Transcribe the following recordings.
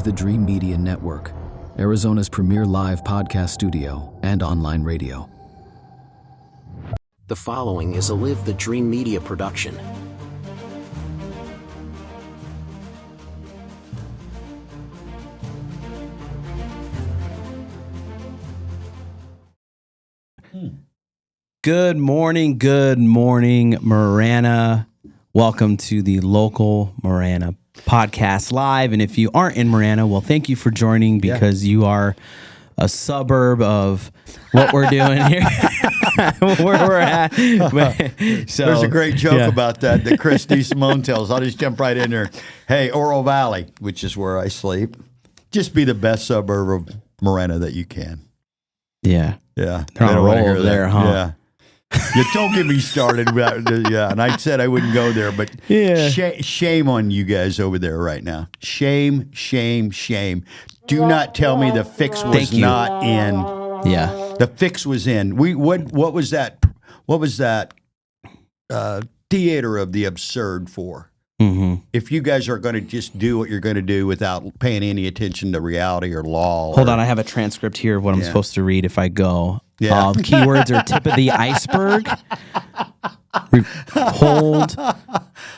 Live the Dream Media Network, Arizona's premier live podcast studio and online radio. The following is a Live the Dream Media production. Good morning, Marana. Welcome to the local Marana podcast live. And if you aren't in Marana, well, thank you for joining because you are a suburb of what we're doing here, where we're at. So, there's a great joke about that Chris DeSimone tells. I'll just jump right in there. Hey, Oro Valley, which is where I sleep, just be the best suburb of Marana that you can. Yeah. Yeah. They're on a roll over there, huh? Yeah. You don't get me started. And I said I wouldn't go there, but shame on you guys over there right now. Shame. Do not tell me the fix was not in. Yeah. The fix was in. What was that? What was that theater of the absurd for? Mm-hmm. If you guys are going to just do what you're going to do without paying any attention to reality or law. Hold on, I have a transcript here of what I'm supposed to read if I go. Yeah. Keywords are tip of the iceberg. Hold.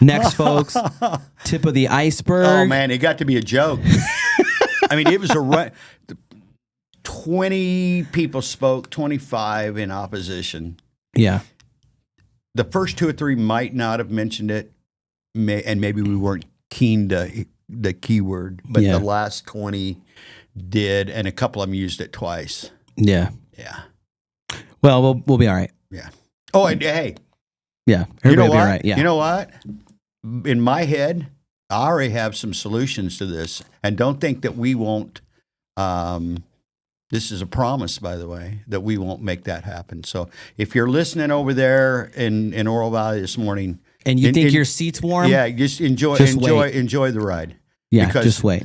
Next, folks. Tip of the iceberg. Oh, man, it got to be a joke. I mean, it was 20 people spoke, 25 in opposition. Yeah. The first 2 or 3 might not have mentioned it, and maybe we weren't keen to the keyword, but the last 20 did, and a couple of them used it twice. Yeah. Yeah. Well, we'll be all right. Yeah. Oh, and hey. Yeah. You know Everybody will what? be all right. Yeah. You know what? In my head, I already have some solutions to this, and don't think that we won't. This is a promise, by the way, that we won't make that happen. So if you're listening over there in Oro Valley this morning, and you think your seat's warm, just enjoy the ride. Yeah, because, just wait.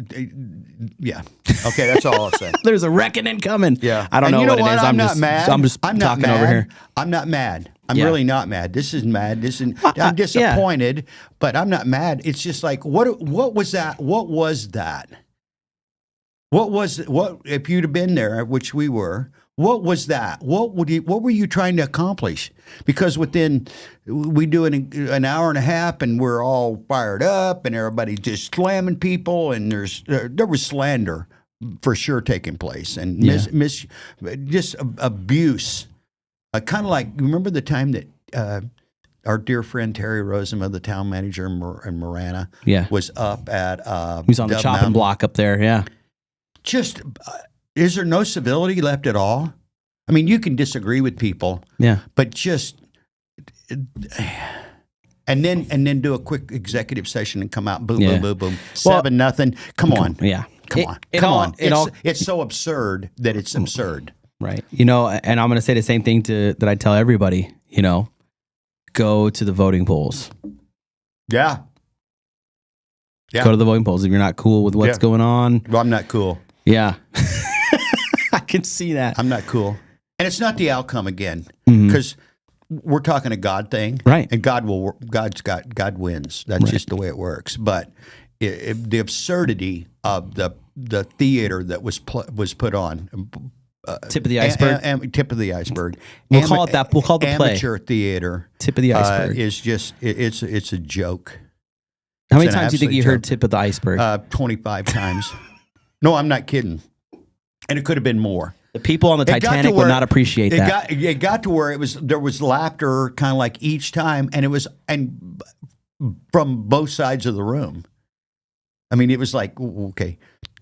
Yeah. Okay, that's all I'll say. There's a reckoning coming. Yeah. I don't know what it is. I'm not mad. I'm just talking over here. I'm not mad. I'm really not mad. This is mad. I'm disappointed, but I'm not mad. It's just like, what was that? What was that? What if you'd have been there, which we were? What was that? What were you trying to accomplish? Because we do an hour and a half, and we're all fired up, and everybody just slamming people, and there was slander for sure taking place, and just abuse. Kind of like, remember the time that our dear friend Terry Rosema, the town manager in Marana, was up at he was on the chopping block up there. Yeah. Just, is there no civility left at all? I mean, you can disagree with people, but just, and then do a quick executive session and come out, boom, 7-0. Come on. Yeah. Come on. It's so absurd that it's absurd. Right. And I'm going to say the same thing that I tell everybody, go to the voting polls. Yeah. Go to the voting polls if you're not cool with what's going on. Well, I'm not cool. Yeah. I can see that. I'm not cool. And it's not the outcome again, because we're talking a God thing. Right. And God wins. That's just the way it works. But the absurdity of the theater that was put on. Tip of the iceberg. Tip of the iceberg. We'll call it that. We'll call it the play. Amateur theater. Tip of the iceberg. Is just, it's a joke. How many times do you think you heard tip of the iceberg? 25 times. No, I'm not kidding. And it could have been more. The people on the Titanic would not appreciate that. It got to where there was laughter kind of like each time, and from both sides of the room. I mean, it was like, okay,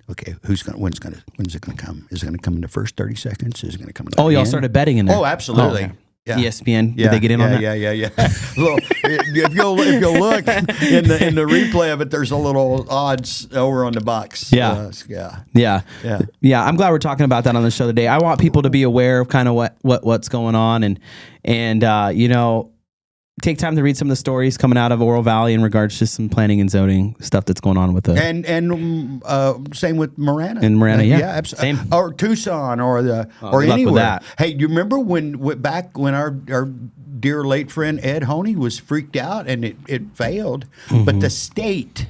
when's it going to come? Is it going to come in the first 30 seconds? Is it going to come in the y'all end? started betting in there. Oh, absolutely. Okay. Yeah. ESPN, did they get in on that? Yeah. Well, if you'll look in the replay of it, there's a little odds over on the box. Yeah. I'm glad we're talking about that on the show today. I want people to be aware of kind of what's going on, and take time to read some of the stories coming out of Oro Valley in regards to some planning and zoning stuff that's going on with it. And same with Marana. And Marana, absolutely. Same. Or Tucson or anywhere. Hey, do you remember back when our dear late friend Ed Honey was freaked out and it failed, but the state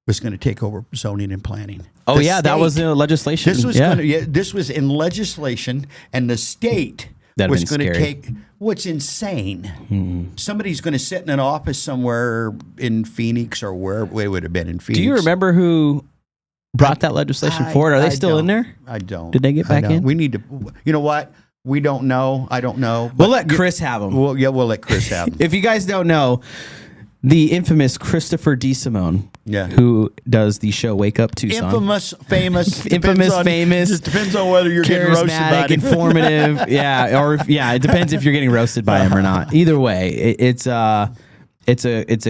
was going to take over zoning and planning. Oh The yeah, that was state- in legislation. This was yeah. this was in legislation, and the state That'd was been going to scary. take. What's insane? Somebody's going to sit in an office somewhere in Phoenix or where it would have been in Phoenix. Do you remember who brought that legislation forward? Are they still in there? I don't. Did they get back I don't. in? We need to. You know what? We don't know. I don't know. We'll let Chris have them. Well, yeah, we'll let Chris have them. If you guys don't know, the infamous Christopher DeSimone, Yeah. who does the show Wake Up Tucson. Infamous, famous, Famous. Just depends on whether you're getting roasted by Charismatic, him. informative, it depends if you're getting roasted by him or not. Either way, it's a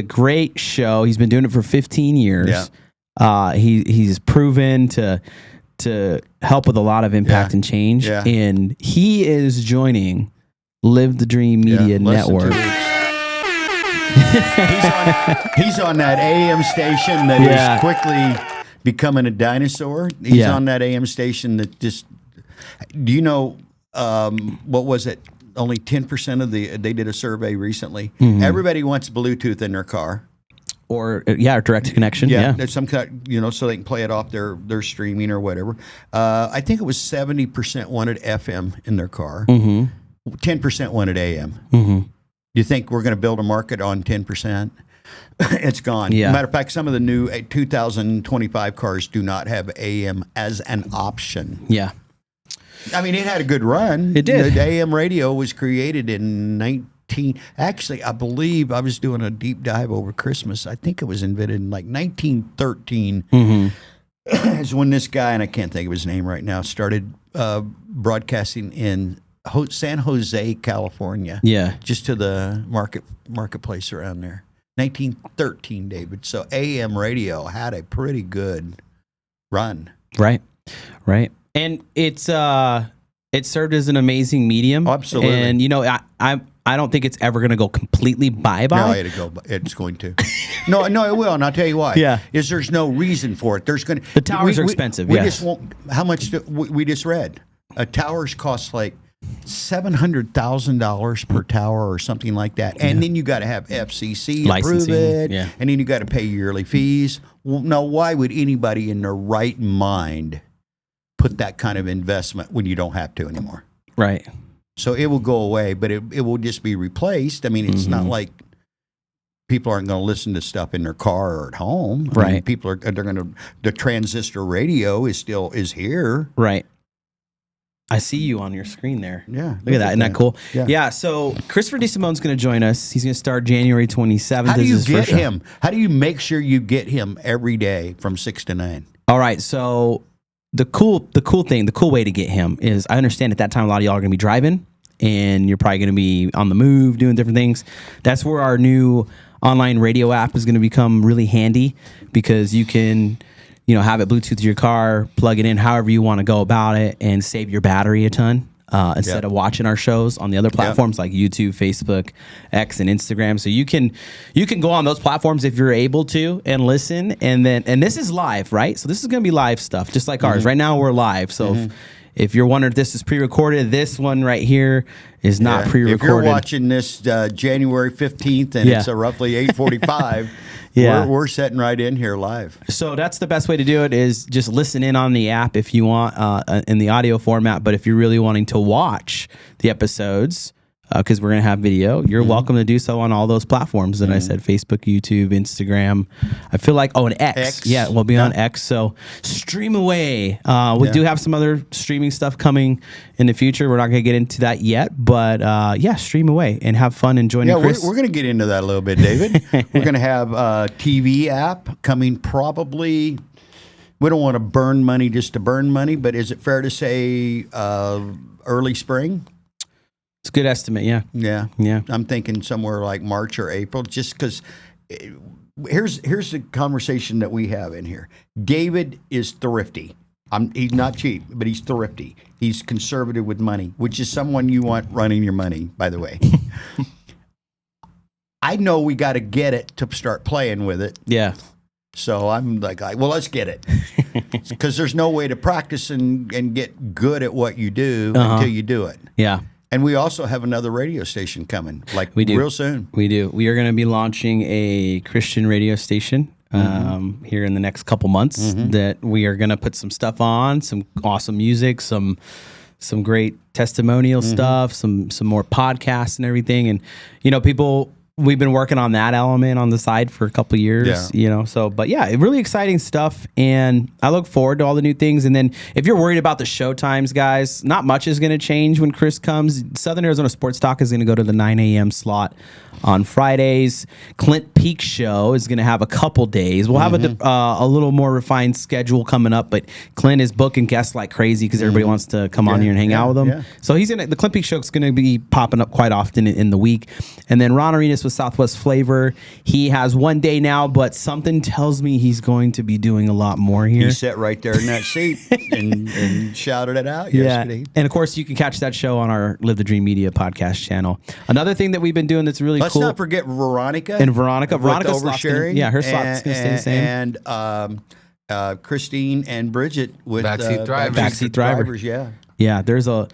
great show. He's been doing it for 15 years. Yeah. He's proven to help with a lot of impact and change, Yeah. and he is joining Live the Dream Media less than 2 Network. weeks. he's on that AM station that Yeah. is quickly becoming a dinosaur. He's Yeah. on that AM station that just. Do you know what was it? Only 10% of they did a survey recently. Mm-hmm. Everybody wants Bluetooth in their car. Or direct connection. Yeah. There's some kind, so they can play it off their streaming or whatever. I think it was 70% wanted FM in their car. 10% wanted AM. You think we're going to build a market on 10%? It's gone. Yeah. Matter of fact, some of the new 2025 cars do not have AM as an option. Yeah. I mean, it had a good run. It did. The AM radio was created in 19. Actually, I believe I was doing a deep dive over Christmas. I think it was invented in like 1913. Is when this guy, and I can't think of his name right now, started broadcasting in San Jose, California. Yeah. Just to the marketplace around there. 1913, David. So AM radio had a pretty good run. Right. And it served as an amazing medium. Absolutely. And I don't think it's ever going to go completely bye-bye. No, it's going to. No, it will, and I'll tell you why. Yeah. Is there's no reason for it. There's going to The towers are expensive, We yes. just won't. How much we just read? Towers cost like $700,000 per tower or something like that, and then you got to have FCC approve Licensing, it, yeah. and then you got to pay yearly fees. Well, now, why would anybody in their right mind put that kind of investment when you don't have to anymore? Right. So it will go away, but it will just be replaced. I mean, it's not like people aren't going to listen to stuff in their car or at home. I mean, Right. people they're going to. The transistor radio is here. Right. I see you on your screen there. Yeah, Look at that. Isn't that cool? Yeah. So Christopher DeSimone's going to join us. He's going to start January 27th. How do This you is his get first show. him? How do you make sure you get him every day from 6 to 9? All right. So the cool way to get him is, I understand at that time a lot of y'all are going to be driving and you're probably going to be on the move doing different things. That's where our new online radio app is going to become really handy, because you can, have it Bluetooth to your car, plug it in however you want to go about it, and save your battery a ton. Instead of watching our shows on the other platforms like YouTube, Facebook, X, and Instagram. So you can go on those platforms if you're able to and listen. And this is live, right? So this is going to be live stuff, just like ours. Right now we're live. So if you're wondering if this is pre-recorded, this one right here is not pre-recorded. If you're watching this January 15th and it's roughly 8:45, we're sitting right in here live. So that's the best way to do it, is just listen in on the app if you want in the audio format. But if you're really wanting to watch the episodes, because we're going to have video, you're welcome to do so on all those platforms that I said: Facebook, YouTube, Instagram. I feel like, and X. Yeah, we'll be on X. So stream away. We do have some other streaming stuff coming in the future. We're not going to get into that yet, but stream away and have fun and join Chris. We're going to get into that a little bit, David. We're going to have a TV app coming probably. We don't want to burn money just to burn money, but is it fair to say early spring? It's a good estimate, yeah. Yeah. I'm thinking somewhere like March or April, just because here's the conversation that we have in here. David is thrifty. He's not cheap, but he's thrifty. He's conservative with money, which is someone you want running your money, by the way. I know we got to get it to start playing with it. Yeah. So I'm like, well, let's get it. Because there's no way to practice and get good at what you do until you do it. Yeah. And we also have another radio station coming, we do. real soon. We do. We are going to be launching a Christian radio station here in the next couple months that we are going to put some stuff on, some awesome music, some great testimonial stuff, some more podcasts and everything. And, we've been working on that element on the side for a couple of years, but yeah, really exciting stuff. And I look forward to all the new things. And then if you're worried about the show times, guys, not much is going to change when Chris comes. Southern Arizona Sports Talk is going to go to the 9 a.m. slot on Fridays. Clint Peak Show is going to have a couple days. We'll have a little more refined schedule coming up, but Clint is booking guests like crazy because everybody wants to come on here and hang out with him. Yeah. So the Clint Peak Show is going to be popping up quite often in the week. And then Ron Arenas with Southwest Flavor. He has one day now, but something tells me he's going to be doing a lot more here. He sat right there in that seat and shouted it out yesterday. And of course, you can catch that show on our Live the Dream Media podcast channel. Another thing that we've been doing that's really Let's cool. not forget Veronica. And Veronica's oversharing. Her slot's going to stay the same. And Christine and Bridget with Backseat Drivers. Yeah. Yeah, there's a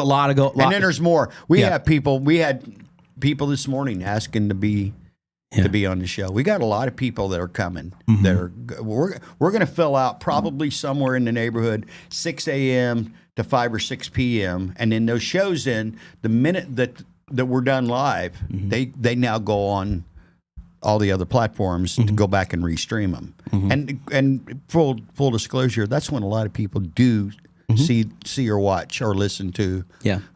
lot of and then there's more. We had people this morning asking to be on the show. We got a lot of people that are coming. We're going to fill out probably somewhere in the neighborhood 6 a.m. to 5 or 6 p.m. And then those shows the minute that we're done live, they now go on all the other platforms to go back and restream them. And full disclosure, that's when a lot of people do see or watch or listen to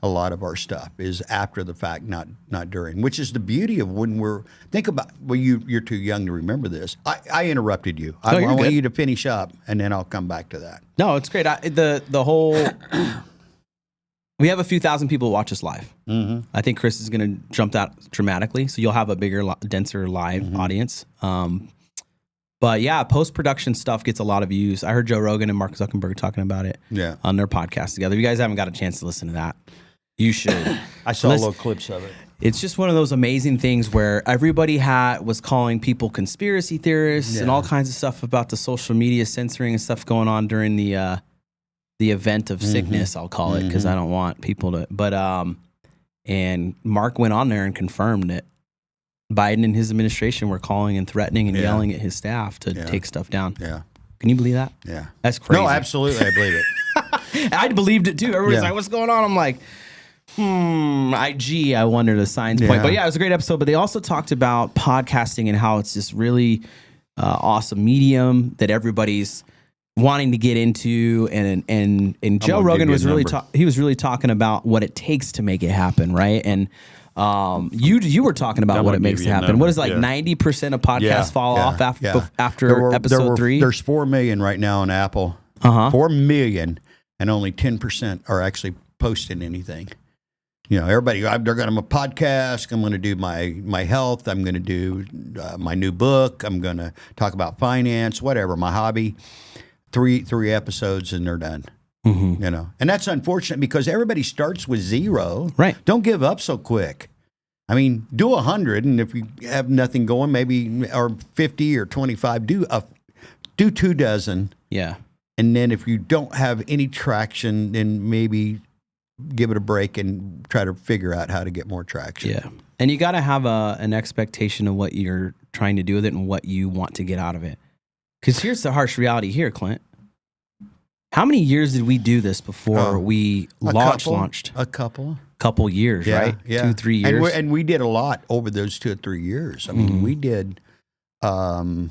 a lot of our stuff is after the fact, not during, which is the beauty of when you're too young to remember this. I interrupted you. I want you to finish up and then I'll come back to that. No, it's great. The whole, we have a few thousand people who watch us live. I think Chris is going to jump that dramatically. So you'll have a bigger, denser live audience. But yeah, post-production stuff gets a lot of views. I heard Joe Rogan and Mark Zuckerberg talking about it on their podcast together. If you guys haven't got a chance to listen to that, you should. I saw little clips of it. It's just one of those amazing things where everybody was calling people conspiracy theorists and all kinds of stuff about the social media censoring and stuff going on during the event of sickness, I'll call it, because I don't want people to. But and Mark went on there and confirmed that Biden and his administration were calling and threatening and yelling at his staff to take stuff down. Yeah. Can you believe that? Yeah. That's crazy. No, absolutely. I believe it. I believed it too. Everybody's like, what's going on? I'm like, I wonder the signs point. But yeah, it was a great episode. But they also talked about podcasting and how it's this really awesome medium that everybody's wanting to get into. And Joe Rogan was really talking about what it takes to make it happen, right? And you were talking about what it makes it happen. What is 90% of podcasts fall off after episode 3? There's 4 million right now on Apple. 4 million, and only 10% are actually posting anything. Everybody, I'm a podcast. I'm going to do my health. I'm going to do my new book. I'm going to talk about finance, whatever, my hobby. Three episodes and they're done. And that's unfortunate because everybody starts with 0. Right. Don't give up so quick. I mean, do 100, and if you have nothing going, maybe or 50 or 25, do 2 dozen. Yeah. And then if you don't have any traction, then maybe give it a break and try to figure out how to get more traction. Yeah. And you got to have an expectation of what you're trying to do with it and what you want to get out of it. Because here's the harsh reality here, Clint. How many years did we do this before we launched? A couple years, right? Yeah. 2-3 years. And we did a lot over those 2 or 3 years. I mean, we did. But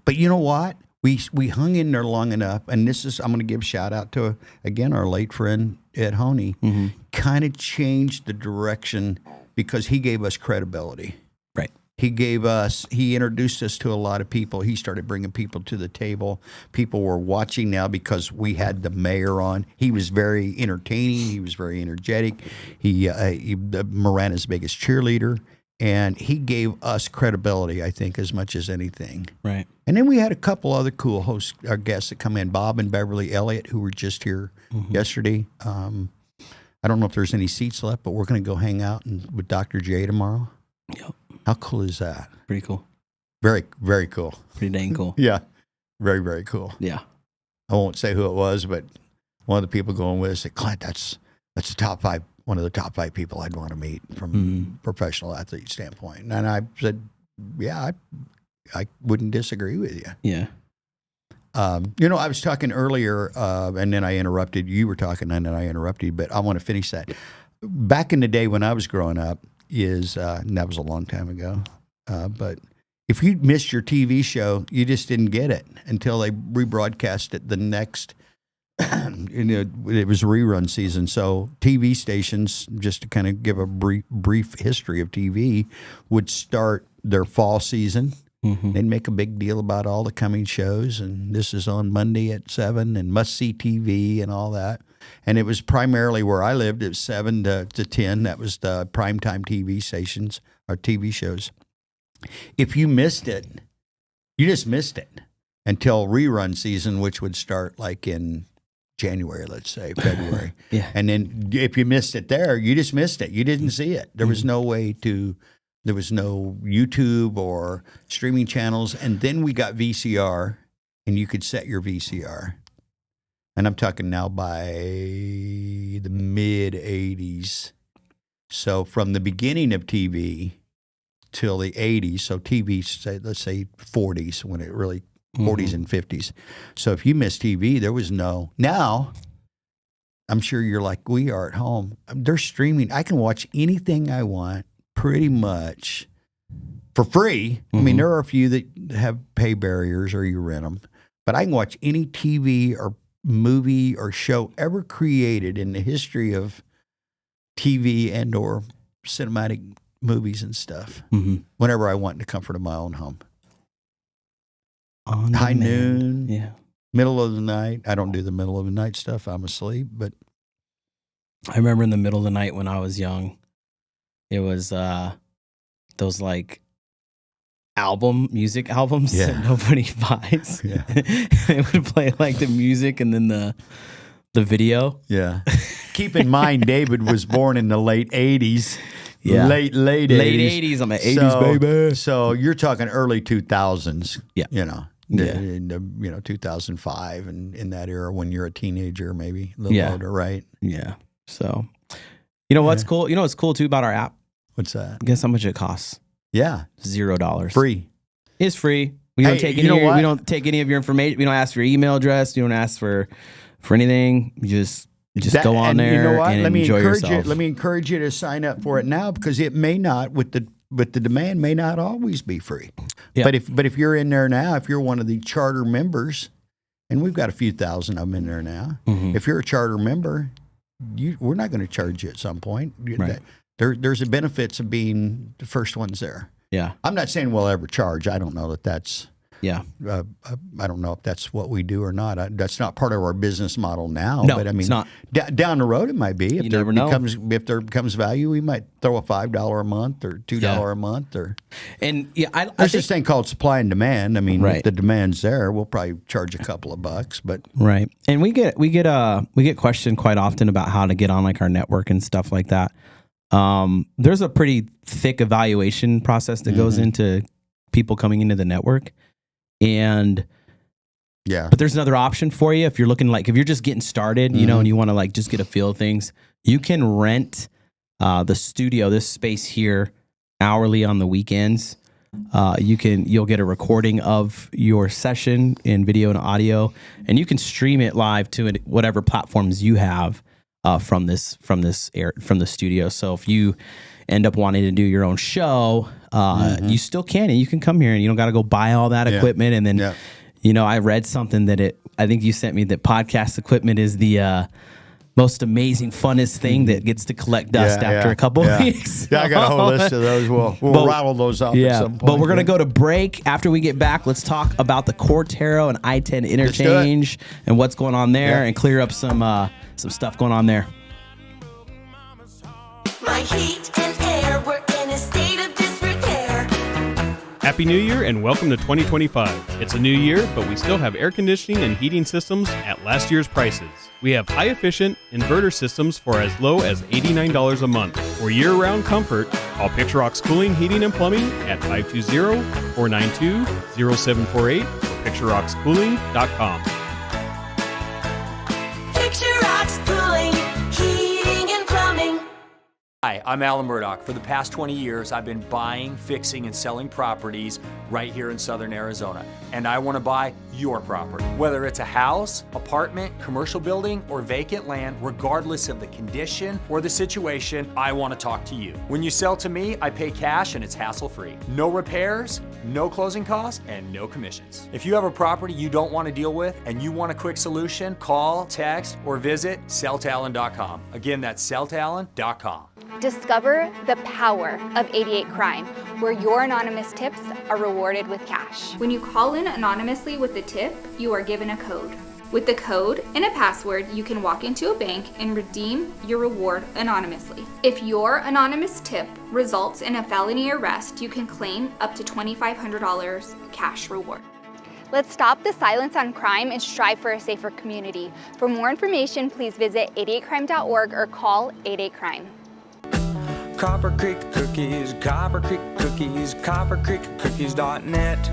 you know what? We hung in there long enough. And I'm going to give a shout out to, again, our late friend, Ed Honey. Kind of changed the direction because he gave us credibility. Right. He introduced us to a lot of people. He started bringing people to the table. People were watching now because we had the mayor on. He was very entertaining. He was very energetic. He Marana's biggest cheerleader. And he gave us credibility, I think, as much as anything. Right. And then we had a couple other cool hosts, our guests that come in, Bob and Beverly Elliott, who were just here yesterday. I don't know if there's any seats left, but we're going to go hang out with Dr. J tomorrow. Yep. How cool is that? Pretty cool. Very, very cool. Pretty dang cool. Yeah. Very, very cool. Yeah. I won't say who it was, but one of the people going with us said, Clint, that's the top 5, one of the top 5 people I'd want to meet from a professional athlete standpoint. And I said, yeah, I wouldn't disagree with you. Yeah. I was talking earlier, and then I interrupted. You were talking, and then I interrupted. But I want to finish that. Back in the day when I was growing up, and that was a long time ago. But if you missed your TV show, you just didn't get it until they rebroadcast it the next. It was rerun season, so TV stations, just to kind of give a brief history of TV, would start their fall season. Mm-hmm. They'd make a big deal about all the coming shows, and this is on Monday at 7, and must-see TV and all that. And it was primarily where I lived. It was 7 to 10. That was the primetime TV stations or TV shows. If you missed it, you just missed it until rerun season, which would start like in January, let's say, February. Yeah. And then if you missed it there, you just missed it. You didn't see it. There was no way to, there was no YouTube or streaming channels. And then we got VCR, and you could set your VCR. And I'm talking now by the mid-'80s. So from the beginning of TV till the 80s, so TV, let's say 40s, when it really 40s and 50s. So if you missed TV, there was no. Now, I'm sure you're like we are at home. They're streaming. I can watch anything I want pretty much for free. I mean, there are a few that have pay barriers or you rent them. But I can watch any TV or movie or show ever created in the history of TV and or cinematic movies and stuff whenever I want in the comfort of my own home. High noon, middle of the night. I don't do the middle of the night stuff. I'm asleep. But I remember in the middle of the night when I was young, it was those like music albums that nobody buys. Yeah. They would play like the music and then the video. Yeah. Keep in mind, David was born in the late 80s. Yeah. Late 80s. Late 80s. I'm an 80s baby. So you're talking early 2000s. Yeah. 2005 and in that era when you're a teenager, maybe a little older, right? Yeah. So, you know what's cool? You know what's cool too about our app? What's that? Guess how much it costs? Yeah. $0. Free. It's free. We don't take any. We don't take any of your information. We don't ask for your email address. You don't ask for anything. You just go on there. You know what? Let me enjoy encourage yourself. you. Let me encourage you to sign up for it now because it may not with the demand may not always be free. Yeah. But if you're in there now, if you're one of the charter members, and we've got a few thousand of them in there now, if you're a charter member, we're not going to charge you at some point. Right. There's the benefits of being the first ones there. Yeah. I'm not saying we'll ever charge. I don't know that that's. Yeah. I don't know if that's what we do or not. That's not part of our business model now. No, but I mean, it's not. Down the road it might be. You never know. If there becomes value, we might throw a $5 a month or $2 a month or. And there's this thing called supply and demand. I mean, if the demand's there, we'll probably charge a couple of bucks. But right, and we get questioned quite often about how to get on like our network and stuff like that. There's a pretty thick evaluation process that goes into people coming into the network. And but there's another option for you if you're looking if you're just getting started, and you want to like just get a feel of things. You can rent the studio, this space here, hourly on the weekends. You'll get a recording of your session in video and audio, and you can stream it live to whatever platforms you have from the studio. So if you end up wanting to do your own show, you still can, and you can come here, and you don't got to go buy all that equipment. And then, I read something that I think you sent me that podcast equipment is the most amazing, funnest thing that gets to collect dust after a couple of weeks. Yeah, I got a whole list of those. We'll rattle those off at some point. But we're going to go to break. After we get back, let's talk about the Cortero and I-10 interchange and what's going on there and clear up some stuff going on there. My heat and air were in a state of disrepair. Happy New Year and welcome to 2025. It's a new year, but we still have air conditioning and heating systems at last year's prices. We have high-efficient inverter systems for as low as $89 a month. For year-round comfort, call Picture Rocks Cooling, Heating, and Plumbing at 520-492-0748 or PictureRocksCooling.com. Hi, I'm Alan Murdoch. For the past 20 years, I've been buying, fixing, and selling properties right here in southern Arizona. And I want to buy your property. Whether it's a house, apartment, commercial building, or vacant land, regardless of the condition or the situation, I want to talk to you. When you sell to me, I pay cash and it's hassle-free. No repairs, no closing costs, and no commissions. If you have a property you don't want to deal with and you want a quick solution, call, text, or visit selltalon.com. Again, that's selltalon.com. Discover the power of 88 Crime, where your anonymous tips are rewarded with cash. When you call in anonymously with the tip, you are given a code. With the code and a password, you can walk into a bank and redeem your reward anonymously. If your anonymous tip results in a felony arrest, you can claim up to $2,500 cash reward. Let's stop the silence on crime and strive for a safer community. For more information, please visit 88crime.org or call 88crime. Copper Creek Cookies, Copper Creek Cookies, CopperCreekCookies.net.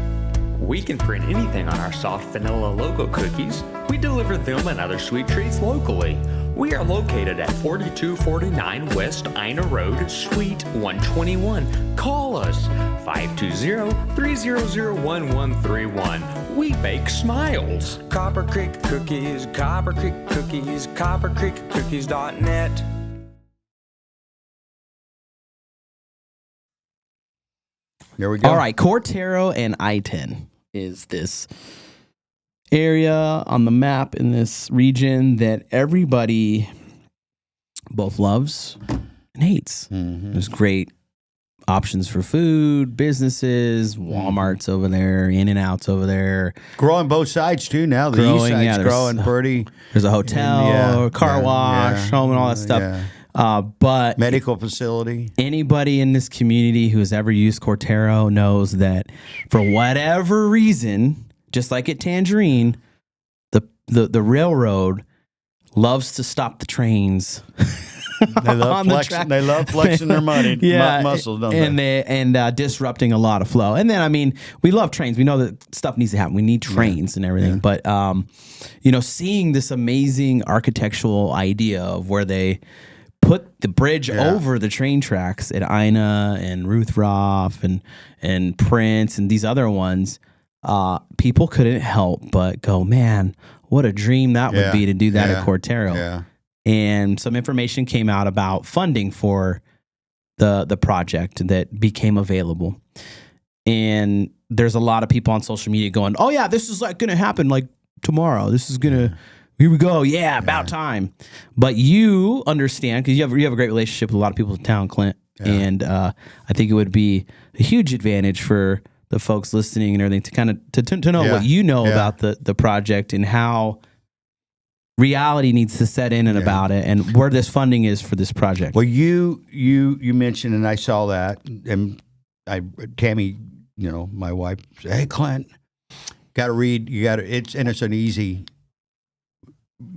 We can print anything on our soft vanilla logo cookies. We deliver them and other sweet treats locally. We are located at 4249 West Ina Road, Suite 121. Call us 520-300-1131. We bake smiles. Copper Creek Cookies, Copper Creek Cookies, CopperCreekCookies.net. There we go. All right, Cortero and I-10 is this area on the map in this region that everybody both loves and hates. There's great options for food, businesses, Walmart's over there, In-N-Out's over there. Growing both sides too now. The east side's growing pretty. There's a hotel, car wash, home, and all that stuff. Yeah. But medical facility. Anybody in this community who has ever used Cortero knows that for whatever reason, just like at Tangerine, the railroad loves to stop the trains. They love flexing. They love flexing their money, muscles, don't they? And disrupting a lot of flow. And then, I mean, we love trains. We know that stuff needs to happen. We need trains and everything. But seeing this amazing architectural idea of where they put the bridge over the train tracks at Ina and Ruthroff and Prince and these other ones, people couldn't help but go, man, what a dream that would be to do that at Cortero. Yeah. And some information came out about funding for the project that became available. And there's a lot of people on social media going, oh yeah, this is like going to happen like tomorrow. This is going to, here we go. Yeah, about time. But you understand, because you have a great relationship with a lot of people in town, Clint. Yeah. And I think it would be a huge advantage for the folks listening and everything to kind of to know what you know about the project and how reality needs to set in and about it, and where this funding is for this project. Well, you mentioned, and I saw that, and Tammy, my wife said, "Hey, Clint, got to read. It's an easy,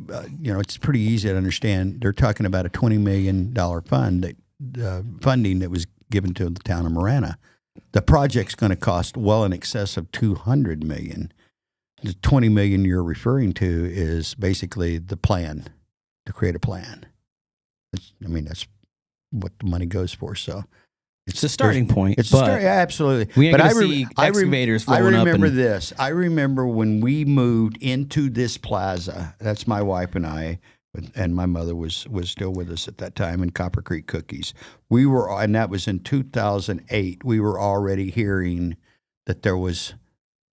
it's pretty easy to understand. They're talking about a $20 million funding that was given to the town of Marana. The project's going to cost well in excess of $200 million." The $20 million you're referring to is basically the plan, to create a plan. That's what the money goes for. So it's a starting point. It's a start, absolutely. We ain't going to see excavators flowing up. I remember this. I remember when we moved into this plaza. That's my wife and I, and my mother was still with us at that time in Copper Creek Cookies. And that was in 2008. We were already hearing that there was,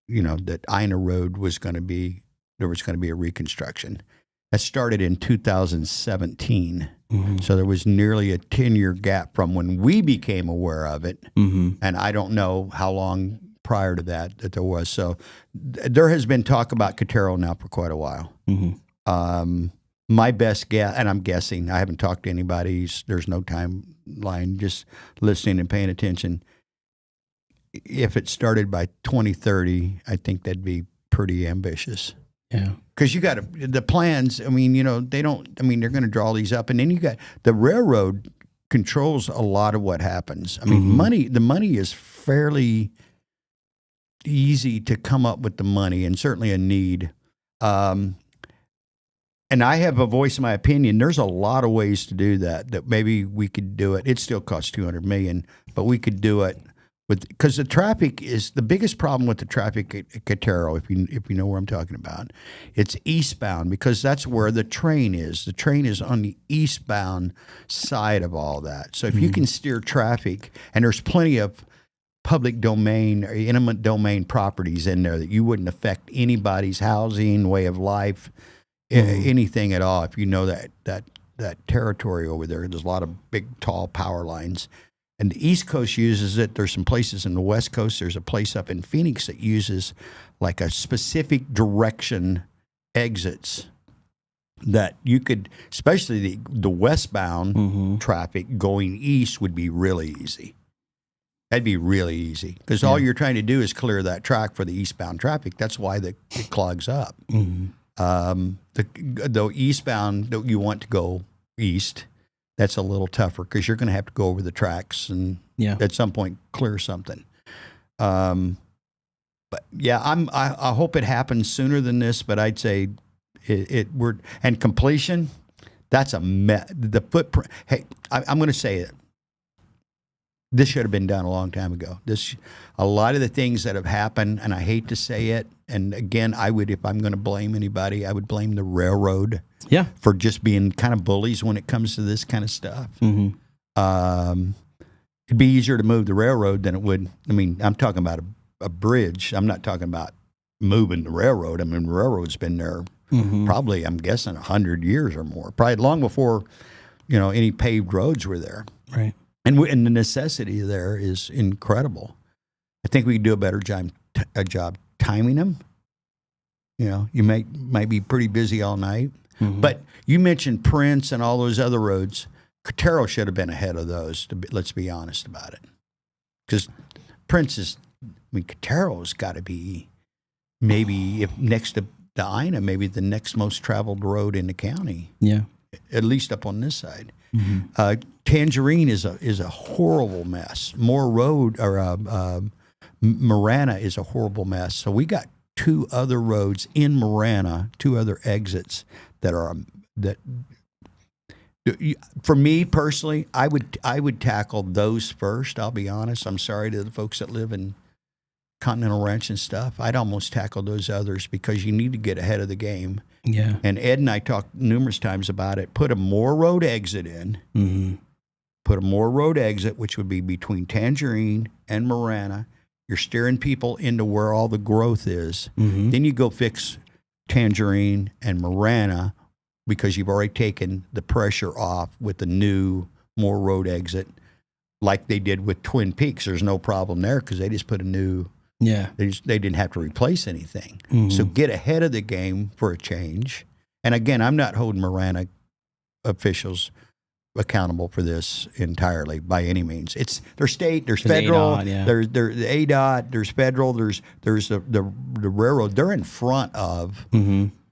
that Ina Road was going to be a reconstruction. That started in 2017. Mm-hmm. So there was nearly a 10-year gap from when we became aware of it. Mm-hmm. And I don't know how long prior to that there was. So there has been talk about Cortero now for quite a while. Mm-hmm. My best guess, and I'm guessing, I haven't talked to anybody, there's no timeline, just listening and paying attention. If it started by 2030, I think that'd be pretty ambitious. Yeah. Because you got the plans, they're going to draw these up. And then you got the railroad controls a lot of what happens. The money is fairly easy to come up with the money, and certainly a need. and I have a voice in my opinion. There's a lot of ways to do that. That maybe we could do it. It still costs $200 million, but we could do it because the traffic is the biggest problem with the traffic at Cotero. If you know where I'm talking about, it's eastbound because that's where the train is. The train is on the eastbound side of all that. So if you can steer traffic, and there's plenty of public domain or eminent domain properties in there that you wouldn't affect anybody's housing, way of life, anything at all. If you know that territory over there, there's a lot of big, tall power lines. And the East Coast uses it. There's some places in the West Coast. There's a place up in Phoenix that uses like a specific direction exits that you could, especially the westbound traffic going east would be really easy. That'd be really easy because all you're trying to do is clear that track for the eastbound traffic. That's why it clogs up. The eastbound that you want to go east, that's a little tougher because you're going to have to go over the tracks and at some point clear something. But yeah, I hope it happens sooner than this. But I'd say and completion. That's the footprint. Hey, I'm going to say it. This should have been done a long time ago. A lot of the things that have happened, and I hate to say it, and again, if I'm going to blame anybody, I would blame the railroad for just being kind of bullies when it comes to this kind of stuff. It'd be easier to move the railroad than it would. I mean, I'm talking about a bridge. I'm not talking about moving the railroad. I mean, the railroad's been there probably, I'm guessing, 100 years or more, probably long before, any paved roads were there. Right. And the necessity there is incredible. I think we could do a better job timing them. You might be pretty busy all night. But you mentioned Prince and all those other roads. Cotero should have been ahead of those, let's be honest about it. Because Cotero's got to be maybe, if next to Ina, maybe the next most traveled road in the county. Yeah. At least up on this side. Tangerine is a horrible mess. Moore Road or Marana is a horrible mess. So we got two other roads in Marana, two other exits that for me personally, I would tackle those first. I'll be honest. I'm sorry to the folks that live in Continental Ranch and stuff. I'd almost tackle those others because you need to get ahead of the game. Yeah. And Ed and I talked numerous times about it. Put a Moore Road exit in. Put a Moore Road exit, which would be between Tangerine and Marana. You're steering people into where all the growth is. Then you go fix Tangerine and Marana because you've already taken the pressure off with the new Moore Road exit, like they did with Twin Peaks. There's no problem there because they just put a new. Yeah, they didn't have to replace anything. So get ahead of the game for a change. And again, I'm not holding Marana officials accountable for this entirely by any means. There's state, there's federal, there's the ADOT, there's federal, there's the railroad. They're in front of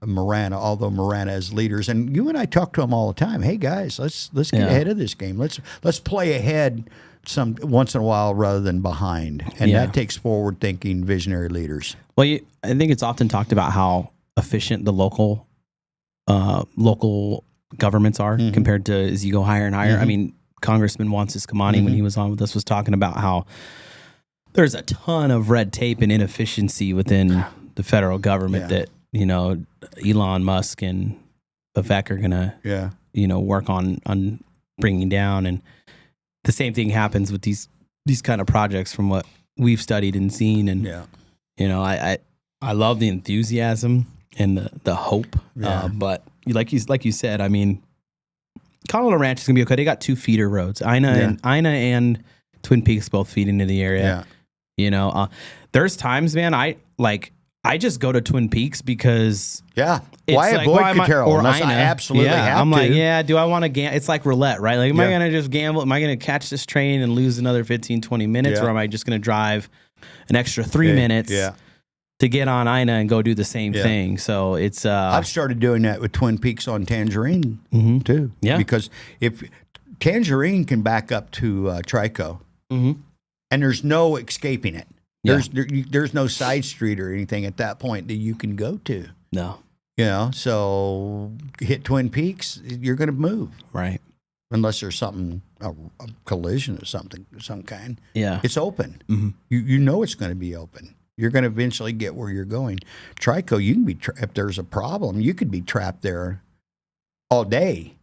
Marana, although Marana has leaders. And you and I talk to them all the time. Hey guys, let's get ahead of this game. Let's play ahead once in a while rather than behind, and that takes forward thinking, visionary leaders. Well, I think it's often talked about how efficient the local governments are compared to as you go higher and higher. I mean, Congressman Wansis Kamani, when he was on with us, was talking about how there's a ton of red tape and inefficiency within the federal government that Elon Musk and Vivek are gonna work on bringing down. And the same thing happens with these kind of projects from what we've studied and seen. And, I love the enthusiasm and the hope. But like you said, I mean, Colorado Ranch is going to be okay. They got 2 feeder roads. Ina and Twin Peaks both feed into the area. There's times, man, I just go to Twin Peaks because why avoid Cotero unless I absolutely have I'm to. like, do I want to gamble? It's like roulette, right? Like, am I going to just gamble? Am I going to catch this train and lose another 15, 20 minutes? Or am I just going to drive an extra 3 minutes to get on Ina and go do the same thing? So it's... I've started doing that with Twin Peaks on Tangerine, too. Yeah. Because if Tangerine can back up to Trico, and there's no escaping it. There's no side street or anything at that point that you can go to. No. You know, so hit Twin Peaks, you're going to move. Right. Unless there's something, a collision or something, some kind. Yeah. It's open. Mm-hmm. You know it's going to be open. You're going to eventually get where you're going. Trico, you can be, if there's a problem, you could be trapped there all day.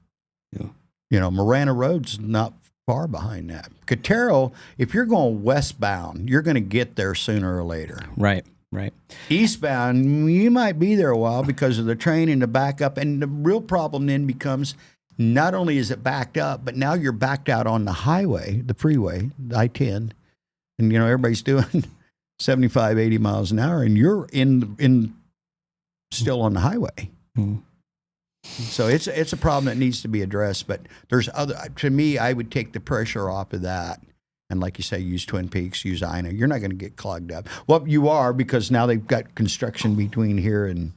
Yeah. You know, Marana Road's not far behind that. Cotero, if you're going westbound, you're going to get there sooner or later. Right. Right. Eastbound, you might be there a while because of the train and the backup. And the real problem then becomes not only is it backed up, but now you're backed out on the highway, the freeway, the I-10. And, you know, everybody's doing 75, 80 miles an hour, and you're in still on the highway. Mm-hmm. So it's a problem that needs to be addressed. But there's other, to me, I would take the pressure off of that. And like you say, use Twin Peaks, use Ina. You're not going to get clogged up. Well, you are, because now they've got construction between here and.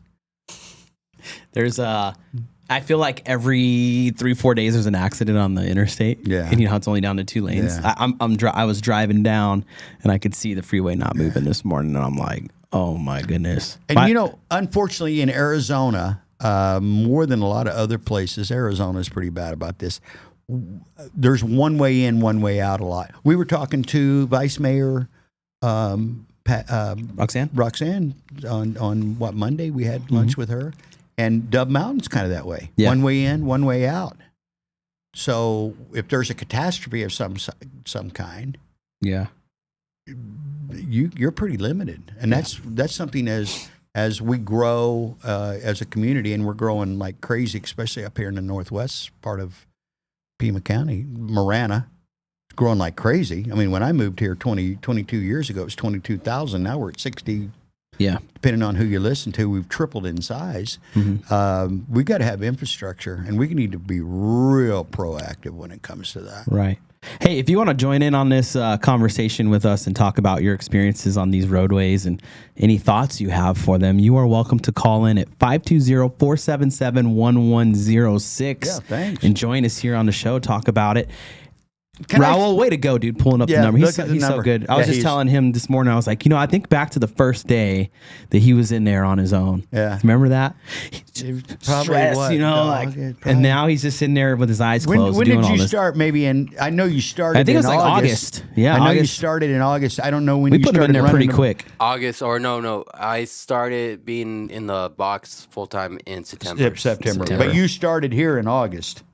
There's I feel like every 3-4 days there's an accident on the interstate. Yeah. And you know how it's only down to 2 lanes. Yeah. I was driving down and I could see the freeway not moving this morning, and I'm like, oh my goodness. And you know, unfortunately in Arizona, more than a lot of other places, Arizona is pretty bad about this. There's one way in, one way out a lot. We were talking to Vice Mayor Roxanne on what, Monday we had lunch with her, and Dove Mountain's kind of that way. Yeah. One way in, one way out. So if there's a catastrophe of some kind, yeah, you're pretty limited, and that's something as we grow as a community, and we're growing like crazy, especially up here in the northwest part of Pima County, Marana. Growing like crazy. I mean, when I moved here 22 years ago, it was 22,000. Now we're at 60. Yeah. Depending on who you listen to, we've tripled in size. Mm-hmm. We got to have infrastructure, and we need to be real proactive when it comes to that. Right. Hey, if you want to join in on this conversation with us and talk about your experiences on these roadways and any thoughts you have for them, you are welcome to call in at 520-477-1106. Yeah, thanks. And join us here on the show, talk about it. Raul, way to go, dude, pulling up the number. He's so good. I was just telling him this morning, I was like, you know, I think back to the first day that he was in there on his own. Yeah. Remember that? Probably stressed, what? you know, and now he's just sitting there with his eyes closed. When doing did all you this. start? Maybe I know you started. I think it was in like August. Yeah, I know you August. started in August. I don't know when We you put him started in there pretty running quick. August, or no. I started being in the box full time in September. September. But you started here in August.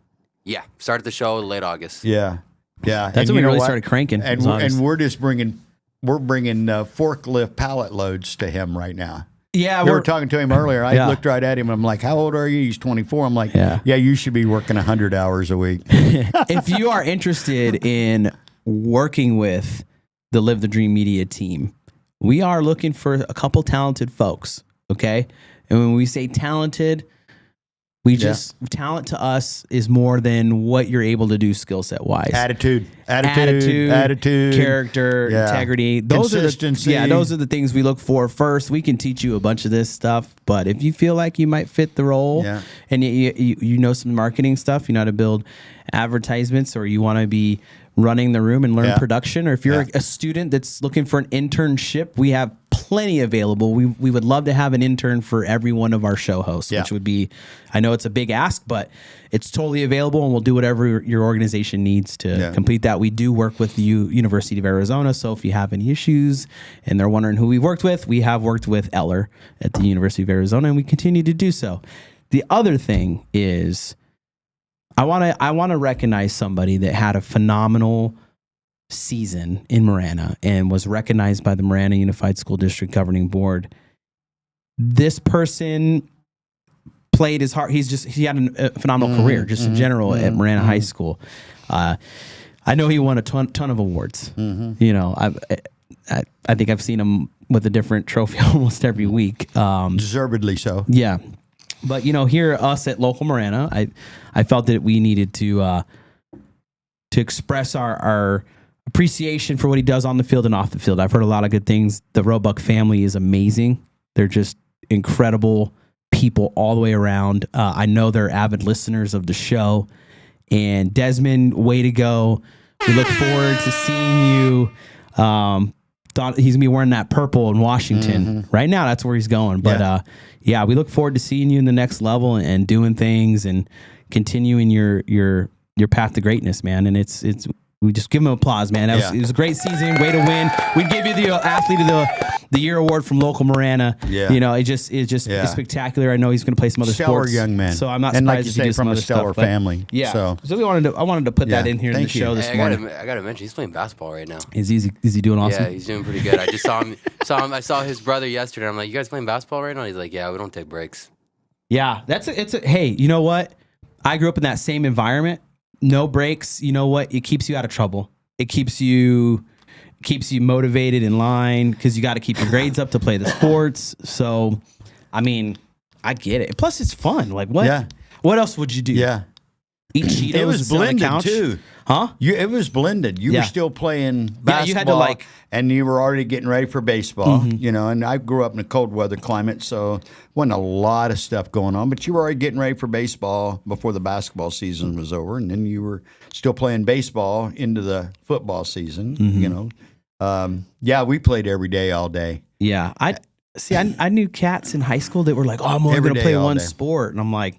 Yeah, started the show late August. Yeah. Yeah, That's when we really started cranking. And we're just bringing forklift pallet loads to him right now. Yeah, we were talking to him earlier. I Yeah. looked right at him. I'm like, "How old are you?" He's 24. I'm like, Yeah. "Yeah, you should be working 100 hours a week." If you are interested in working with the Live the Dream Media team, we are looking for a couple talented folks. Okay, and when we say talented, we just talent to us is more than what you're able to do skill set wise. Attitude, character, integrity. Consistency. Those are the things we look for first. We can teach you a bunch of this stuff, but if you feel like you might fit the role, and you know some marketing stuff, you know how to build advertisements, or you want to be running the room and learn production, or if you're a student that's looking for an internship, we have plenty available. We would love to have an intern for every one of our show hosts, which would be, I know it's a big ask, but it's totally available, and we'll do whatever your organization needs to complete that. We do work with the University of Arizona, so if you have any issues and they're wondering who we've worked with, we have worked with Eller at the University of Arizona, and we continue to do so. The other thing is, I want to recognize somebody that had a phenomenal season in Marana and was recognized by the Marana Unified School District Governing Board. This person played his heart. He had a phenomenal career just in general at Marana High School. I know he won a ton of awards. You know, I think I've seen him with a different trophy almost every week. Deservedly so. Yeah. But, you know, here us at Local Marana, I felt that we needed to express our appreciation for what he does on the field and off the field. I've heard a lot of good things. The Roebuck family is amazing. They're just incredible people all the way around. I know they're avid listeners of the show. And Desmond, way to go. We look forward to seeing you thought he's gonna be wearing that purple in Washington. Right now, that's where he's going. But yeah, we look forward to seeing you in the next level and doing things and continuing your path to greatness, man. And it's we just give him applause, man. It was a great season. Way to win. We give you the athlete of the year award from local Marana. Yeah. You know, it's just spectacular. I know he's going to play some other stellar sports. young man. So I'm not and surprised like you if he say, does some from a other stellar stuff. But family. yeah. So I wanted to put that in here in the Thank you. show this Hey, morning. I gotta mention, he's playing basketball right now. Is he doing awesome? Yeah, he's doing pretty good. I just saw him. I saw his brother yesterday. I'm like, you guys playing basketball right now? He's like, yeah, we don't take breaks. Yeah, hey, you know what? I grew up in that same environment. No breaks. You know what? It keeps you out of trouble. It keeps you motivated in line because you got to keep your grades up to play the sports. So, I mean, I get it. Plus, it's fun. Like what? Yeah. What else would you do? Yeah. Eat Cheetos. It was and sit on the blended couch? too. Huh? It was blended. You Yeah. were still playing Yeah, basketball, you had to, like- and you were already getting ready for baseball. You know, and I grew up in a cold weather climate, so wasn't a lot of stuff going on. But you were already getting ready for baseball before the basketball season was over, and then you were still playing baseball into the football season. You know, yeah, we played every day, all day. Yeah. I knew cats in high school that were like, oh, I'm only Every going to day, play all one day. sport. And I'm like,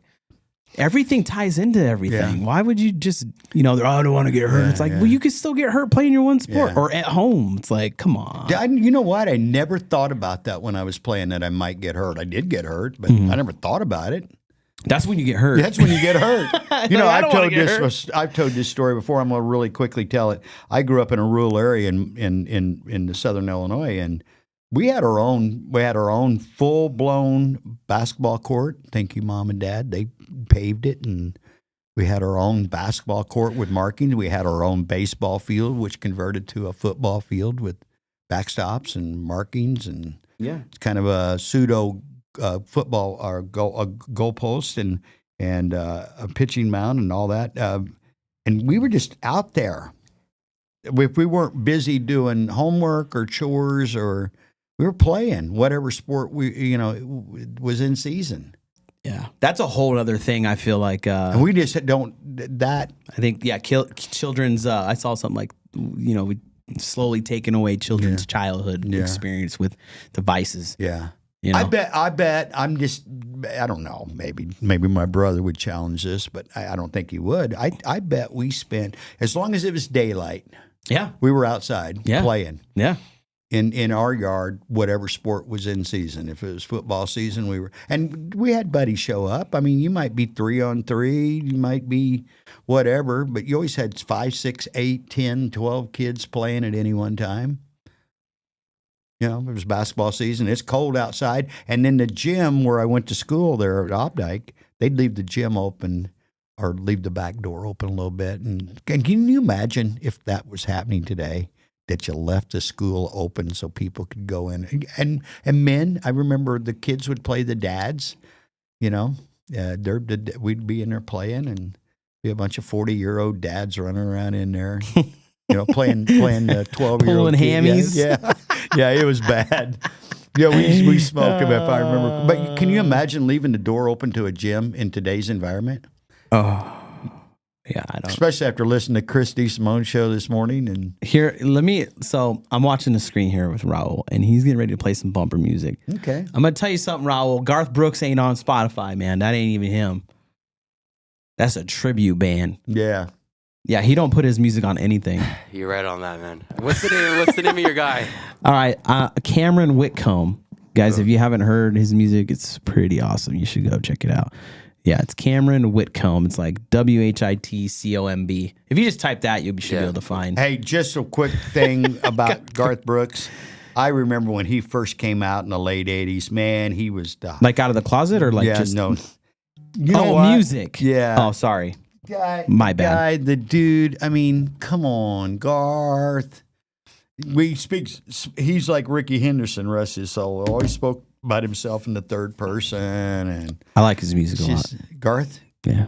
everything ties into everything. Yeah. Why would you just, I don't want to get hurt. Yeah, It's like, yeah. well, you could still get hurt playing your one sport Yeah. or at home. It's like, come on. You know what? I never thought about that when I was playing that I might get hurt. I did get hurt, but I never thought about it. That's when you get hurt. That's when you get hurt. You know, I I've don't wanna told get I've told this story before. I'm going to really quickly tell it. I grew up in a rural area in the southern Illinois, and we had our own full blown basketball court. Thank you, Mom and Dad. They paved it, and we had our own basketball court with markings. We had our own baseball field, which converted to a football field with backstops and markings, and it's kind of a pseudo football or goalpost and a pitching mound and all that. And we were just out there. If we weren't busy doing homework or chores, or we were playing whatever sport was in season. Yeah. That's a whole other thing. I feel like, And we just don't that. I think, children's, I saw something like, we slowly taking away children's childhood experience with devices. Yeah. You know? I bet I don't know, maybe my brother would challenge this, but I don't think he would. I bet we spent, as long as it was daylight, we were outside playing. Yeah. In our yard, whatever sport was in season. If it was football season, we had buddies show up. I mean, you might be 3-on-3, you might be whatever, but you always had 5, 6, 8, 10, 12 kids playing at any one time. You know, it was basketball season. It's cold outside. And then the gym where I went to school there at Opdyke, they'd leave the gym open or leave the back door open a little bit. And can you imagine if that was happening today, that you left the school open so people could go in? And men, I remember the kids would play the dads, we'd be in there playing, and be a bunch of 40-year-old dads running around in there. Playing the 12-year-old Pulling hammies. Yeah, it was bad. Yeah, we smoked them, if I remember. But can you imagine leaving the door open to a gym in today's environment? Oh, yeah, I don't. Especially after listening to Chris DeSimone's show this morning. And Here, so I'm watching the screen here with Raul, and he's getting ready to play some bumper music. Okay. I'm going to tell you something, Raul. Garth Brooks ain't on Spotify, man. That ain't even him. That's a tribute band. Yeah. Yeah, he don't put his music on anything. You're right on that, man. What's the name of your guy? All right, Cameron Whitcomb. Guys, if you haven't heard his music, it's pretty awesome. You should go check it out. Yeah, it's Cameron Whitcomb. It's like WHITCOMB. If you just type that, you should be able to find. Hey, just a quick thing about Garth Brooks. I remember when he first came out in the late 80s, man, he was the... Like out of the closet or like just... no. You know what? Music. Yeah. Oh, sorry. My bad. The dude, I mean, come on, Garth. He's like Ricky Henderson, rest his soul. Always spoke about himself in the third person. And I like his music a lot. Garth? Yeah.